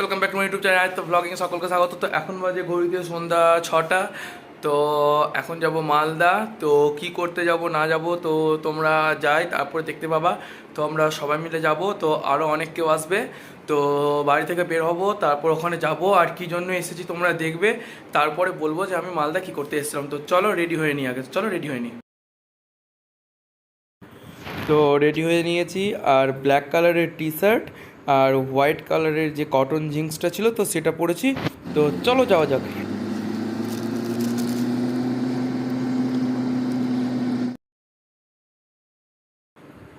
Welcome back to my YouTube channel. তো blogging সকলকে স্বাগত। তো এখন বাজে ঘড়িতে সন্ধ্যা 6টা। তো এখন যাব মালদা। তো কি করতে যাব না যাব তো তোমরা যাই তারপরে দেখতে পাবা। তো আমরা সবাই মিলে যাব, তো আরও অনেক কেউ আসবে। তো বাড়ি থেকে বের হব, তারপর ওখানে যাব, আর কি জন্য এসেছি তোমরা দেখবে, তারপরে বলবো যে আমি মালদা কি করতে এসেছিলাম। তো চলো রেডি হয়ে নিই, আগে চলো রেডি হয়ে নিই। তো রেডি হয়ে নিয়েছি, আর ব্ল্যাক কালারের টি শার্ট আর হোয়াইট কালারের যে কটন জিন্সটা ছিল তো সেটা পরেছি। তো চলো যাওয়া যাক।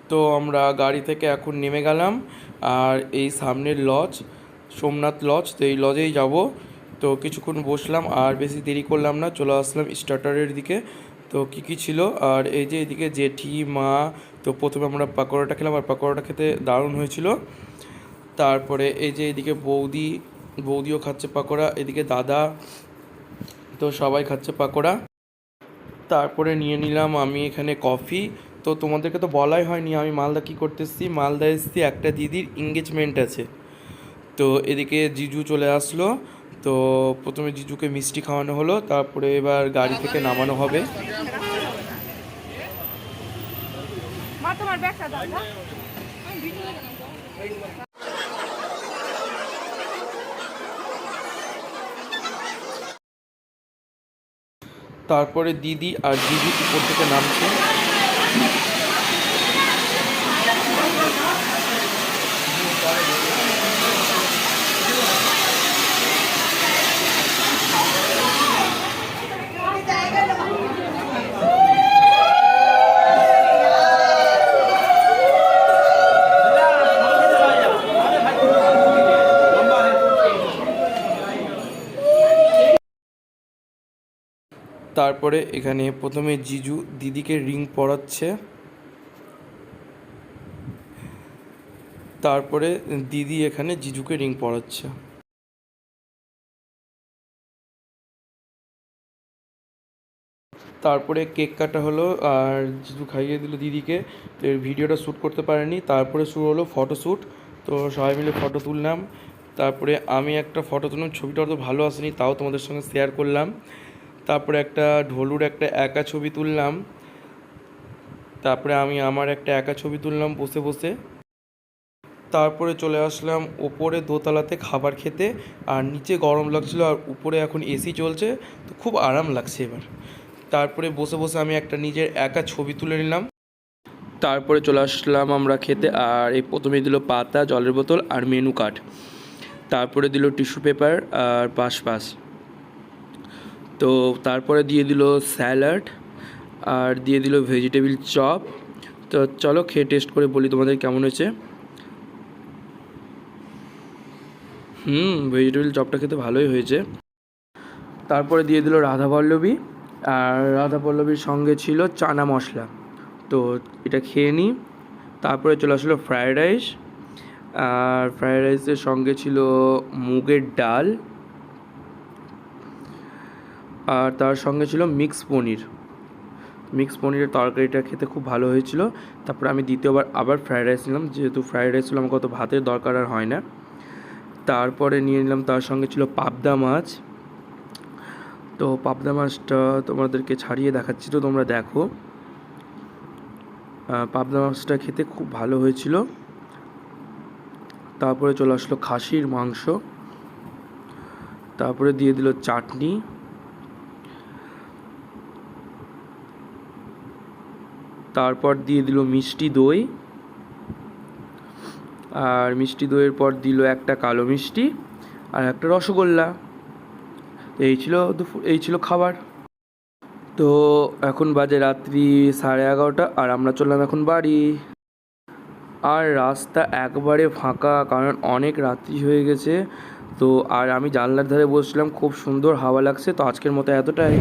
তো আমরা গাড়ি থেকে এখন নেমে গেলাম, আর এই সামনের লজ সোমনাথ লজ, তো এই লজেই যাব। তো কিছুক্ষণ বসলাম, আর বেশি দেরি করলাম না, চলে আসলাম স্টার্টারের দিকে। তো কী ছিল, আর এই যে এদিকে জেঠি মা। তো প্রথমে আমরা পাকোড়াটা খেলাম, আর পাকোড়াটা খেতে দারুণ হয়েছিল। তারপরে এই যে এদিকে বৌদিও খাচ্ছে পাকোড়া, এদিকে দাদা, তো সবাই খাচ্ছে পাকোড়া। তারপরে নিয়ে নিলাম আমি এখানে কফি। তো তোমাদেরকে তো বলাই হয়নি আমি মালদা কী করতে এসেছি। মালদা এসেছি, একটা দিদির এঙ্গেজমেন্ট আছে। তো এদিকে জিজু চলে আসলো। তো প্রথমে জিজুকে মিষ্টি খাওয়ানো হলো, তারপরে এবার গাড়ি থেকে নামানো হবে। তারপরে দিদি আর জিজু উপর থেকে নামছে। তারপরে এখানে প্রথমে জিজু দিদিকে রিং পরাচ্ছে, তারপরে দিদি এখানে জিজুকে রিং পরাচ্ছে। তারপরে কেক কাটা হলো, আর জিজু খাইয়ে দিল দিদিকে। তো এর ভিডিওটা শ্যুট করতে পারেনি। তারপরে শুরু হলো ফটোশ্যুট। তো সবাই মিলে ফটো তুললাম। তারপরে আমি একটা ফটো তুললাম, ছবিটা অত ভালো আসেনি, তাও তোমাদের সঙ্গে শেয়ার করলাম। তারপরে একটা ঢোলুর একটা একা ছবি তুললাম। তারপরে আমি আমার একটা একা ছবি তুললাম বসে বসে। তারপরে চলে আসলাম ওপরে দোতলাতে খাবার খেতে, আর নিচে গরম লাগছিলো, আর উপরে এখন এসি চলছে, তো খুব আরাম লাগছে এবার। তারপরে বসে বসে আমি একটা নিজের একা ছবি তুলে নিলাম। তারপরে চলে আসলাম আমরা খেতে, আর এই প্রথমে দিল পাতা, জলের বোতল আর মেনু কার্ড। তারপরে দিল টিস্যু পেপার আর পাস। তো তারপরে দিয়ে দিল স্যালাড, আর দিয়ে দিল ভেজিটেবিল চপ। তো চলো খেয়ে টেস্ট করে বলি তোমাদের কেমন হয়েছে। ভেজিটেবিল চপটা খেতে ভালোই হয়েছে। তারপরে দিয়ে দিল রাধাপল্লবী, আর রাধাপল্লবীর সঙ্গে ছিল চানা মশলা। তো এটা খেয়ে নিই। তারপরে চলে আসলো ফ্রায়েড রাইস, আর ফ্রায়েড রাইসের সঙ্গে ছিল মুগের ডাল, আর তার সঙ্গে ছিল মিক্স পনিরের তরকারিটা খেতে খুব ভালো হয়েছিল। তারপরে আমি দ্বিতীয়বার আবার ফ্রায়েড রাইস নিলাম, যেহেতু ফ্রায়েড রাইস ছিল আমাকে অত ভাতের দরকার আর হয় না। তারপরে নিয়ে নিলাম, তার সঙ্গে ছিল পাবদা মাছ। তো পাবদা মাছটা তোমাদেরকে ছাড়িয়ে দেখাচ্ছি, তো তোমরা দেখো। পাবদা মাছটা খেতে খুব ভালো হয়েছিল। তারপরে চলে আসলো খাসির মাংস। তারপরে দিয়ে দিল চাটনি। তারপর দিয়ে দিল মিষ্টি দই, আর মিষ্টি দইয়ের পর দিল একটা কালো মিষ্টি আর একটা রসগোল্লা। এই ছিল খাবার। তো এখন বাজে রাত্রি 11:30, আর আমরা চললাম এখন বাড়ি। আর রাস্তা একবারে ফাঁকা, কারণ অনেক রাত্রি হয়ে গেছে। তো আর আমি জানলার ধারে বসছিলাম, খুব সুন্দর হাওয়া লাগছে। তো আজকের মতো এতটাই।